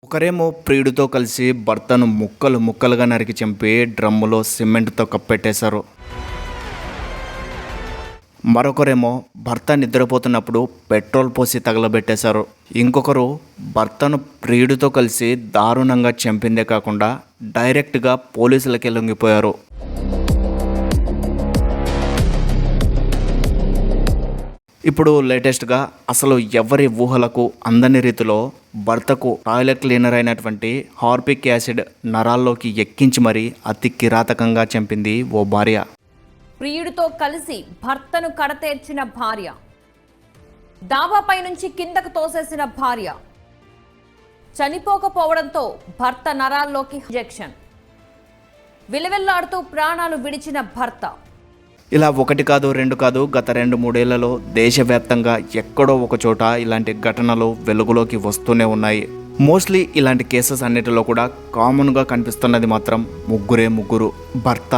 ఒకరేమో ప్రియుడితో కలిసి భర్తను ముక్కలు ముక్కలుగా నరికి చంపి డ్రమ్ములో సిమెంట్తో కప్పెట్టేశారు. మరొకరేమో భర్త నిద్రపోతున్నప్పుడు పెట్రోల్ పోసి తగలబెట్టేశారు. ఇంకొకరు భర్తను ప్రియుడితో కలిసి దారుణంగా చంపిందే కాకుండా డైరెక్ట్గా పోలీసులకే లొంగిపోయారు. ఇప్పుడు లేటెస్ట్గా అసలు ఎవరి ఊహలకు అందని రీతిలో భర్తకు టాయిలెట్ క్లీనర్ అయినటువంటి హార్పిక్ యాసిడ్ నరాల్లోకి ఎక్కించి మరీ అతి కిరాతకంగా చంపింది ఓ భార్య. ప్రియుడితో కలిసి భర్తను కడతేర్చిన భార్య, డాబాపై నుంచి కిందకు తోసేసిన భార్య, చనిపోకపోవడంతో భర్త నరాల్లోకి ఇంజెక్షన్, విలవిల్లాడుతూ ప్రాణాలు విడిచిన భర్త. ఇలా ఒకటి కాదు రెండు కాదు, గత 2-3 ఏళ్లలో దేశవ్యాప్తంగా ఎక్కడో ఒక చోట ఇలాంటి ఘటనలు వెలుగులోకి వస్తూనే ఉన్నాయి. మోస్ట్లీ ఇలాంటి కేసెస్ అన్నిటిలో కూడా కామన్గా కనిపిస్తున్నది మాత్రం ముగ్గురు, భర్త,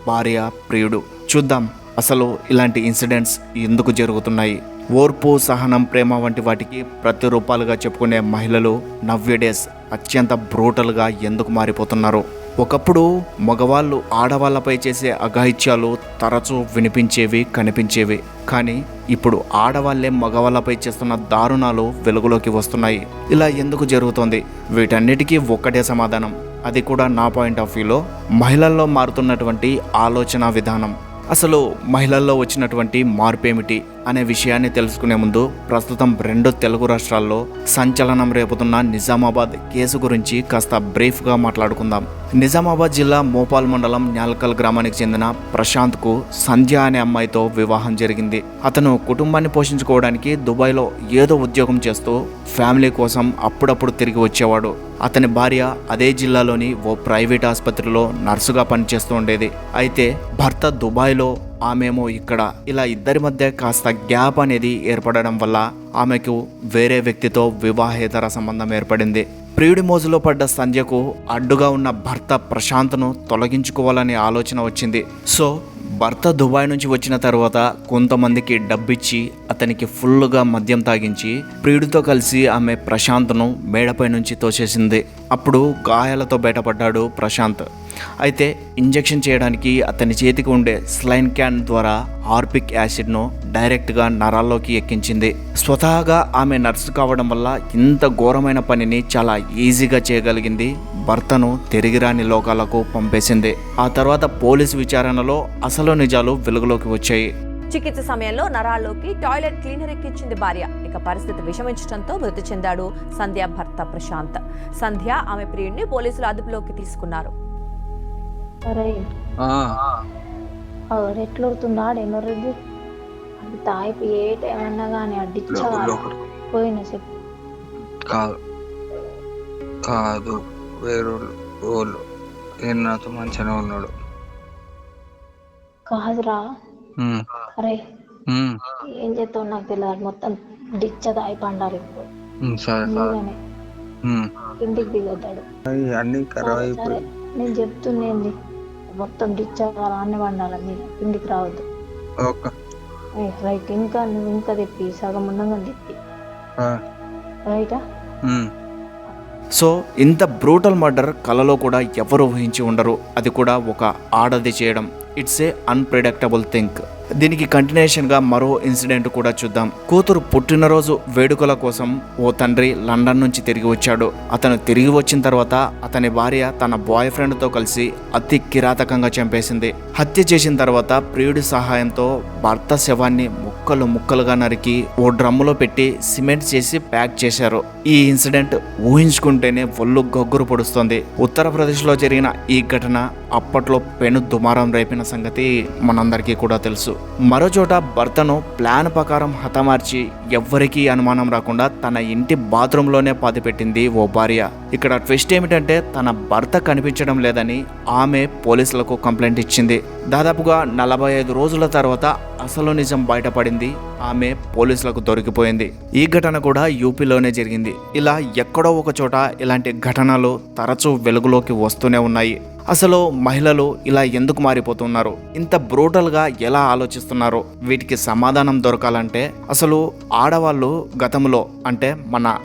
భార్య, ప్రియుడు. చూద్దాం అసలు ఇలాంటి ఇన్సిడెంట్స్ ఎందుకు జరుగుతున్నాయి. ఓర్పు, సహనం, ప్రేమ వంటి వాటికి ప్రతిరూపాలుగా చెప్పుకునే మహిళలు నవ్వేడేస్ అత్యంత బ్రూటల్గా ఎందుకు మారిపోతున్నారు. ఒకప్పుడు మగవాళ్ళు ఆడవాళ్ళపై చేసే అఘాయిత్యాలు తరచూ వినిపించేవి, కనిపించేవి. కానీ ఇప్పుడు ఆడవాళ్లే మగవాళ్ళపై చేస్తున్న దారుణాలు వెలుగులోకి వస్తున్నాయి. ఇలా ఎందుకు జరుగుతోంది? వీటన్నిటికీ ఒక్కటే సమాధానం, అది కూడా నా పాయింట్ ఆఫ్ వ్యూలో మహిళల్లో మారుతున్నటువంటి ఆలోచన విధానం. అసలు మహిళల్లో వచ్చినటువంటి మార్పు ఏమిటి అనే విషయాన్ని తెలుసుకునే ముందు ప్రస్తుతం 2 తెలుగు రాష్ట్రాల్లో సంచలనం రేపుతున్న నిజామాబాద్ కేసు గురించి కాస్త బ్రీఫ్గా మాట్లాడుకుందాం. నిజామాబాద్ జిల్లా మోపాల్ మండలం న్యాల్కల్ గ్రామానికి చెందిన ప్రశాంత్కు సంధ్య అనే అమ్మాయితో వివాహం జరిగింది. అతను కుటుంబాన్ని పోషించుకోవడానికి దుబాయ్లో ఏదో ఉద్యోగం చేస్తూ ఫ్యామిలీ కోసం అప్పుడప్పుడు తిరిగి వచ్చేవాడు. అతని భార్య అదే జిల్లాలోని ఓ ప్రైవేట్ ఆసుపత్రిలో నర్సుగా పనిచేస్తూ ఉండేది. అయితే భర్త దుబాయ్లో, ఆమెమో ఇక్కడ. ఇలా ఇద్దరి మధ్య కాస్త గ్యాప్ అనేది ఏర్పడడం వల్ల ఆమెకు వేరే వ్యక్తితో వివాహేతర సంబంధం ఏర్పడింది. ప్రియుడి మోజులో పడ్డ సంధ్యకు అడ్డుగా ఉన్న భర్త ప్రశాంత్ను తొలగించుకోవాలనే ఆలోచన వచ్చింది. సో భర్త దుబాయ్ నుంచి వచ్చిన తర్వాత కొంతమందికి డబ్బిచ్చి అతనికి ఫుల్గా మద్యం తాగించి ప్రియుడితో కలిసి ఆమె ప్రశాంత్ను మేడపై నుంచి తోసేసింది. అప్పుడు గాయాలతో బయటపడ్డాడు ప్రశాంత్. అయితే ఇంజెక్షన్ చేయడానికి అతని చేతికి ఉండే స్లైన్ క్యాన్ ద్వారా హార్పిక్ యాసిడ్ను డైరెక్ట్గా నరాల్లోకి ఎక్కించింది. స్వతహాగా ఆమె నర్సు కావడం వల్ల ఇంత ఘోరమైన పనిని చాలా ఈజీగా చేయగలిగింది. భర్తను తిరిగిరాని లోకాలకు పంపేసింది. ఆ తర్వాత పోలీసు విచారణలో అసలు నిజాలు వెలుగులోకి వచ్చాయి. చికిత్స సమయంలో నరాల్లోకి టాయిలెట్ క్లీనర్ ఎక్కించింది భార్య. ఇక పరిస్థితి విషమించడంతో మృతి చెందాడు సంధ్య భర్త ప్రశాంత్. సంధ్య ఆమె ప్రియుడిని పోలీసులు అదుపులోకి తీసుకున్నారు. ఎట్లొడుతున్నాడు ఎన్నోది అది తాయిపు ఏ టైమన్నా కానీ అడ్డిచ్చా పోయిన చెప్పు. కాదు వేరే వాళ్ళు నాతో మంచిగానే ఉన్నాడు. కాదురా, అరే ఏం చేస్తావు నాకు తెలియదు. మొత్తం డిచ్చ తాయి పండాలి ఇప్పుడు. ఇంటికి దిగొద్దాడు. సరే నేను చెప్తుండేంది, మొత్తం డిచ్చ రాన్ని పండాలి, మీరు ఇంటికి రావద్దు. రైట్. ఇంకా నువ్వు ఇంకా తెప్పి సగం ఉండగా తెప్పి రైటా. సో ఇంత బ్రూటల్ మర్డర్ కలలో కూడా ఎవరు ఊహించి ఉండరు. అది కూడా ఒక ఆడది చేయడం. It's a unpredictable thing. దీనికి కంటిన్యూషన్గా మరో ఇన్సిడెంట్ కూడా చూద్దాం. కూతురు పుట్టినరోజు వేడుకల కోసం ఓ తండ్రి లండన్ నుంచి తిరిగి వచ్చాడు. అతను తిరిగి వచ్చిన తర్వాత అతని భార్య తన బాయ్ ఫ్రెండ్తో కలిసి అతి కిరాతకంగా చంపేసింది. హత్య చేసిన తర్వాత ప్రియుడి సహాయంతో భర్త శవాన్ని ముక్కలుగా నరికి ఓ డ్రమ్ములో పెట్టి సిమెంట్ చేసి ప్యాక్ చేశారు. ఈ ఇన్సిడెంట్ ఊహించుకుంటేనే ఒళ్ళు గొగ్గురు పొడుస్తోంది. ఉత్తరప్రదేశ్లో జరిగిన ఈ ఘటన అప్పట్లో పెను దుమారం రేపిన సంగతి మనందరికీ కూడా తెలుసు. మరోచోట భర్తను ప్లాన్ ప్రకారం హతమార్చి ఎవ్వరికీ అనుమానం రాకుండా తన ఇంటి బాత్రూంలోనే పాతిపెట్టింది ఓ భార్య. ఇక్కడ ట్విస్ట్ ఏమిటంటే తన భర్త కనిపించడం లేదని ఆమె పోలీసులకు కంప్లైంట్ ఇచ్చింది. దాదాపుగా 45 రోజుల తర్వాత అసలు నిజం బయటపడింది. ఆమె పోలీసులకు దొరికిపోయింది. ఈ ఘటన కూడా యూపీలోనే జరిగింది. ఇలా ఎక్కడో ఒక చోట ఇలాంటి ఘటనలు తరచూ వెలుగులోకి వస్తూనే ఉన్నాయి. అసలు మహిళలు ఇలా ఎందుకు మారిపోతున్నారు, ఇంత బ్రూటల్గా ఎలా ఆలోచిస్తున్నారు? వీటికి సమాధానం దొరకాలంటే అసలు ఆడవాళ్ళు గతంలో అంటే మన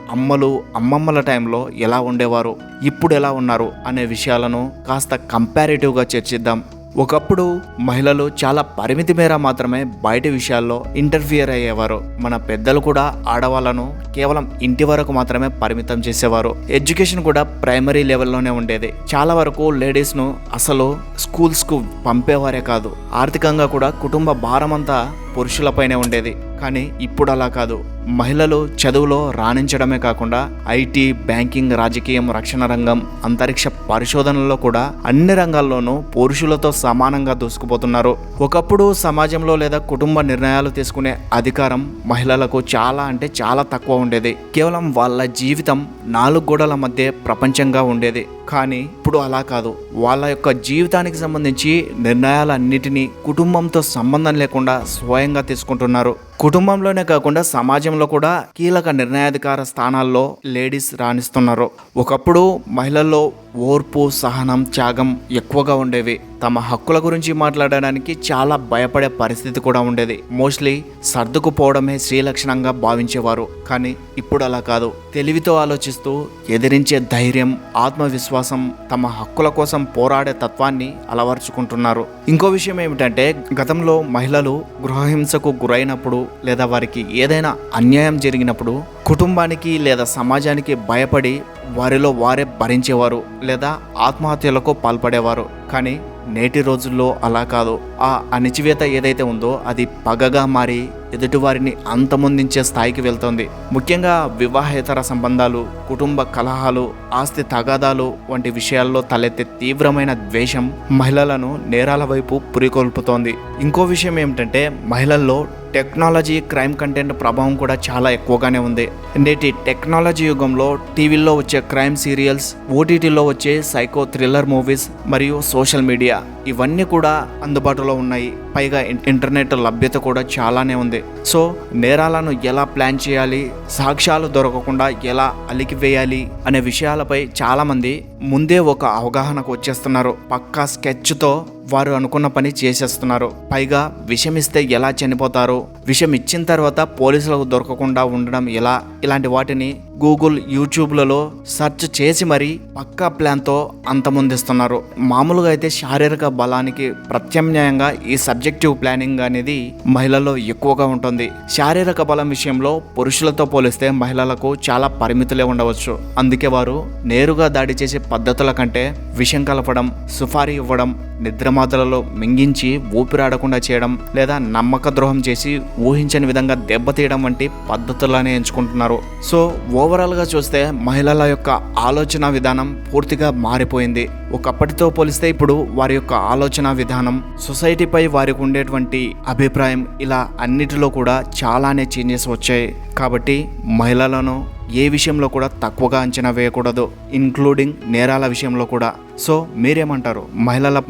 అమ్మమ్మల టైంలో ఎలా ఉండేవారు, ఇప్పుడు ఎలా ఉన్నారు అనే విషయాలను కాస్త కంపారిటివ్గా చర్చిద్దాం. ఒకప్పుడు మహిళలు చాలా పరిమితి మేర మాత్రమే బయట విషయాల్లో ఇంటర్ఫియర్ అయ్యేవారు. మన పెద్దలు కూడా ఆడవాళ్లను కేవలం ఇంటి వరకు మాత్రమే పరిమితం చేసేవారు. ఎడ్యుకేషన్ కూడా ప్రైమరీ లెవెల్లోనే ఉండేది. చాలా వరకు లేడీస్ను అసలు స్కూల్స్కు పంపేవారే కాదు. ఆర్థికంగా కూడా కుటుంబ భారం అంతా పురుషులపైనే ఉండేది. కానీ ఇప్పుడు అలా కాదు. మహిళలు చదువులో రాణించడమే కాకుండా ఐటీ, బ్యాంకింగ్, రాజకీయం, రక్షణ రంగం, అంతరిక్ష పరిశోధనలో కూడా అన్ని రంగాల్లోనూ పురుషులతో సమానంగా దూసుకుపోతున్నారు. ఒకప్పుడు సమాజంలో లేదా కుటుంబ నిర్ణయాలు తీసుకునే అధికారం మహిళలకు చాలా అంటే చాలా తక్కువ ఉండేది. కేవలం వాళ్ళ జీవితం 4 గోడల మధ్య ప్రపంచంగా ఉండేది. కానీ ఇప్పుడు అలా కాదు. వాళ్ళ యొక్క జీవితానికి సంబంధించి నిర్ణయాలన్నిటినీ కుటుంబంతో సంబంధం లేకుండా స్వయంగా తీసుకుంటున్నారు. కుటుంబంలోనే కాకుండా సమాజంలో కూడా కీలక నిర్ణయాధికార స్థానాల్లో లేడీస్ రాణిస్తున్నారు. ఒకప్పుడు మహిళల్లో ఓర్పు, సహనం, త్యాగం ఎక్కువగా ఉండేవి. తమ హక్కుల గురించి మాట్లాడడానికి చాలా భయపడే పరిస్థితి కూడా ఉండేది. మోస్ట్లీ సర్దుకుపోవడమే శ్రీలక్షణంగా భావించేవారు. కానీ ఇప్పుడు అలా కాదు. తెలివితో ఆలోచిస్తూ ఎదిరించే ధైర్యం, ఆత్మవిశ్వాసం, తమ హక్కుల కోసం పోరాడే తత్వాన్ని అలవర్చుకుంటున్నారు. ఇంకో విషయం ఏమిటంటే, గతంలో మహిళలు గృహహింసకు గురైనప్పుడు లేదా వారికి ఏదైనా అన్యాయం జరిగినప్పుడు కుటుంబానికి లేదా సమాజానికి భయపడి వారిలో వారే భరించేవారు లేదా ఆత్మహత్యలకు పాల్పడేవారు. కానీ నేటి రోజుల్లో అలా కాదు. ఆ అణిచివేత ఏదైతే ఉందో అది పగగా మారి ఎదుటివారిని అంతమొందించే స్థాయికి వెళ్తోంది. ముఖ్యంగా వివాహేతర సంబంధాలు, కుటుంబ కలహాలు, ఆస్తి తగాదాలు వంటి విషయాల్లో తలెత్తే తీవ్రమైన ద్వేషం మహిళలను నేరాల వైపు పురికొల్పుతోంది. ఇంకో విషయం ఏమిటంటే, మహిళల్లో టెక్నాలజీ, క్రైమ్ కంటెంట్ ప్రభావం కూడా చాలా ఎక్కువగానే ఉంది. నేటి టెక్నాలజీ యుగంలో టీవీల్లో వచ్చే క్రైమ్ సీరియల్స్, ఓటీటీలో వచ్చే సైకో థ్రిల్లర్ మూవీస్ మరియు సోషల్ మీడియా ఇవన్నీ కూడా అందుబాటులో ఉన్నాయి. పైగా ఇంటర్నెట్ లభ్యత కూడా చాలానే ఉంది. సో నేరాలను ఎలా ప్లాన్ చేయాలి, సాక్ష్యాలు దొరకకుండా ఎలా అలికివేయాలి అనే విషయాలపై చాలామంది ముందే ఒక అవగాహనకు వచ్చేస్తున్నారు. పక్కా స్కెచ్తో వారు అనుకున్న పని చేసేస్తున్నారు. పైగా విషం ఇస్తే ఎలా చనిపోతారు, విషం ఇచ్చిన తర్వాత పోలీసులకు దొరకకుండా ఉండడం ఎలా, ఇలాంటి వాటిని గూగుల్, యూట్యూబ్లలో సెర్చ్ చేసి మరీ పక్కా ప్లాన్తో అంతమొందిస్తున్నారు. మామూలుగా అయితే శారీరక బలానికి ప్రత్యామ్నాయంగా ఈ సబ్జెక్టివ్ ప్లానింగ్ అనేది మహిళల్లో ఎక్కువగా ఉంటుంది. శారీరక బలం విషయంలో పురుషులతో పోలిస్తే మహిళలకు చాలా పరిమితులే ఉండవచ్చు. అందుకే వారు నేరుగా దాడి చేసే పద్ధతుల కంటే విషం కలపడం, సుపారీ ఇవ్వడం, నిద్రమాత్రలలో మింగించి ఊపిరాడకుండా చేయడం లేదా నమ్మక ద్రోహం చేసి ఊహించని విధంగా దెబ్బతీయడం వంటి పద్ధతులనే ఎంచుకుంటున్నారు. సో ఓవరాల్గా చూస్తే మహిళల యొక్క ఆలోచన విధానం పూర్తిగా మారిపోయింది. ఒకప్పటితో పోలిస్తే ఇప్పుడు వారి యొక్క ఆలోచన విధానం, సొసైటీపై వారికి ఉండేటువంటి అభిప్రాయం, ఇలా అన్నిటిలో కూడా చాలానే చేంజెస్ వచ్చాయి. కాబట్టి మహిళలను ఏ విషయంలో కూడా తక్కువగా అంచనా వేయకూడదు, ఇంక్లూడింగ్ నేరాల విషయంలో కూడా. సో మీరేమంటారు?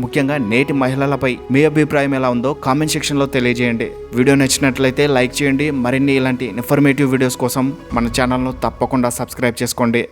ముఖ్యంగా నేటి మహిళలపై మీ అభిప్రాయం ఎలా ఉందో కామెంట్ సెక్షన్లో తెలియజేయండి. వీడియో నచ్చినట్లయితే లైక్ చేయండి. మరిన్ని ఇలాంటి ఇన్ఫర్మేటివ్ వీడియోస్ కోసం మన ఛానల్ను తప్పకుండా సబ్స్క్రైబ్ చేసుకోండి.